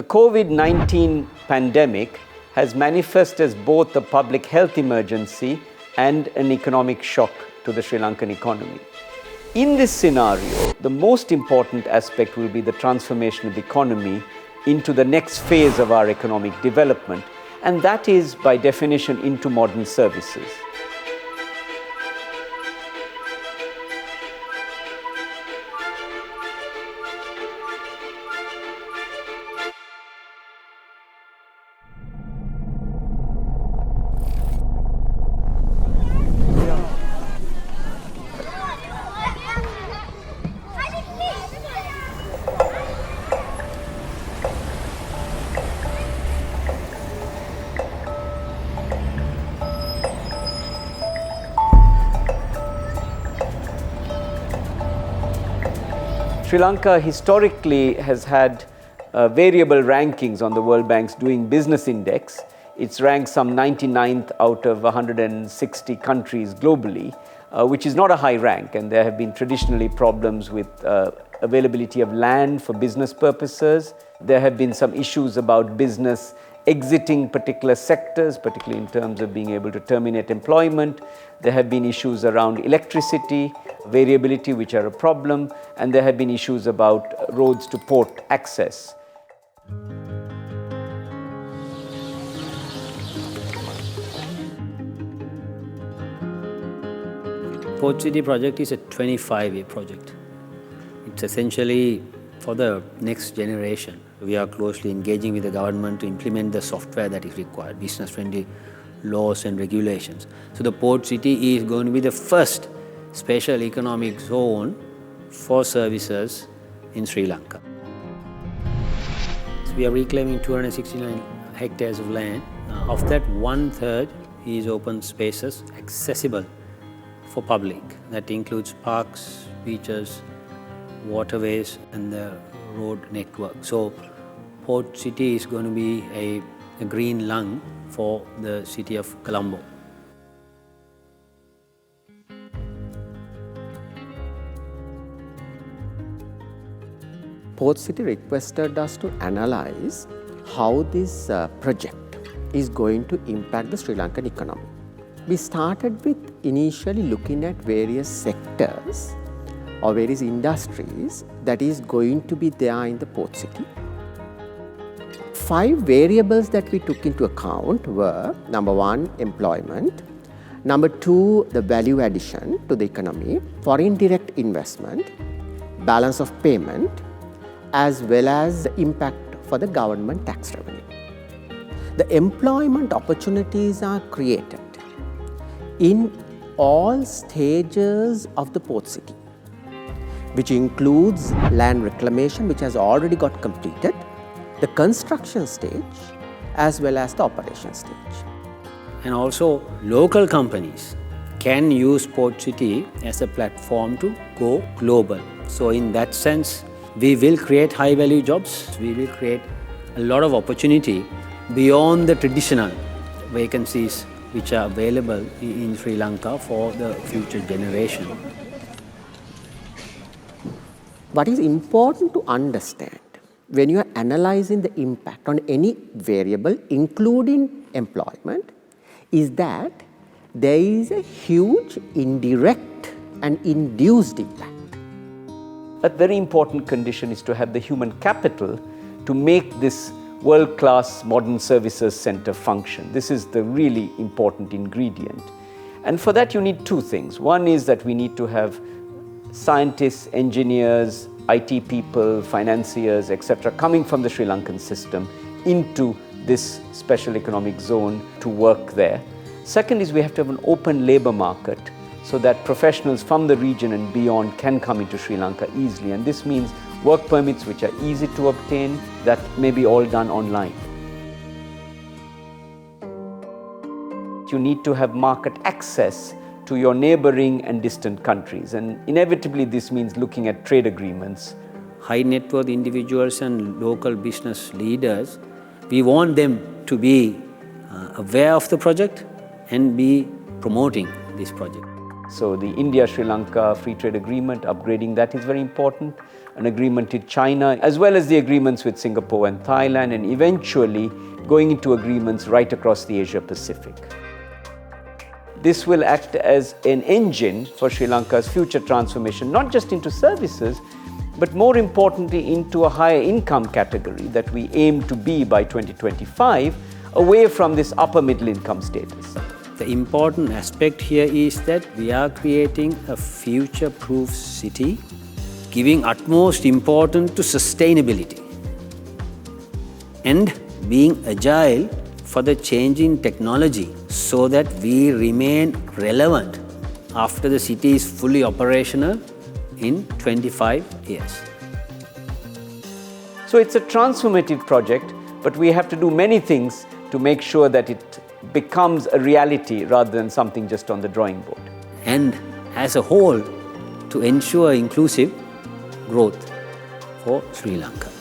The COVID-19 pandemic has manifested as both a public health emergency and an economic shock to the Sri Lankan economy. In this scenario, the most important aspect will be the transformation of the economy into the next phase of our economic development, and that is, by definition, into modern services. Sri Lanka historically has had variable rankings on the World Bank's Doing Business Index. It's ranked some 99th out of 160 countries globally, which is not a high rank, and there have been traditionally problems with availability of land for business purposes. There have been some issues about business exiting particular sectors, particularly in terms of being able to terminate employment. There have been issues around electricity, variability, which are a problem, and there have been issues about roads to port access. Port City project is a 25-year project. It's essentially for the next generation. We are closely engaging with the government to implement the software that is required, business-friendly laws and regulations. So the Port City is going to be the first special economic zone for services in Sri Lanka. So we are reclaiming 269 hectares of land. Of that, 1/3 is open spaces accessible for public. That includes parks, beaches, waterways, and the road network. So Port City is going to be a green lung for the city of Colombo. Port City requested us to analyze how this project is going to impact the Sri Lankan economy. We started with initially looking at various sectors or various industries that is going to be there in the Port City. 5 variables that we took into account were, number 1, employment, number 2, the value addition to the economy, foreign direct investment, balance of payment, as well as the impact for the government tax revenue. The employment opportunities are created in all stages of the Port City, which includes land reclamation, which has already got completed, the construction stage, as well as the operation stage. And also, local companies can use Port City as a platform to go global. So in that sense, we will create high-value jobs. We will create a lot of opportunity beyond the traditional vacancies which are available in Sri Lanka for the future generation. What is important to understand when you are analyzing the impact on any variable, including employment, is that there is a huge indirect and induced impact. A very important condition is to have the human capital to make this world-class modern services center function. This is the really important ingredient. And for that you need 2 things. One is that we need to have scientists, engineers, IT people, financiers, etc., coming from the Sri Lankan system into this special economic zone to work there. Second is we have to have an open labor market so that professionals from the region and beyond can come into Sri Lanka easily. And this means work permits which are easy to obtain, that may be all done online. You need to have market access to your neighboring and distant countries. And inevitably this means looking at trade agreements. High net worth individuals and local business leaders, we want them to be aware of the project and be promoting this project. So the India-Sri Lanka Free Trade Agreement, upgrading that is very important. an agreement with China, as well as the agreements with Singapore and Thailand, and eventually going into agreements right across the Asia Pacific. This will act as an engine for Sri Lanka's future transformation, not just into services, but more importantly into a higher income category that we aim to be by 2025, away from this upper middle income status. The important aspect here is that we are creating a future-proof city, giving utmost importance to sustainability and being agile for the changing technology so that we remain relevant after the city is fully operational in 25 years. So it's a transformative project, but we have to do many things to make sure that it becomes a reality rather than something just on the drawing board. And as a whole, to ensure inclusive growth for Sri Lanka.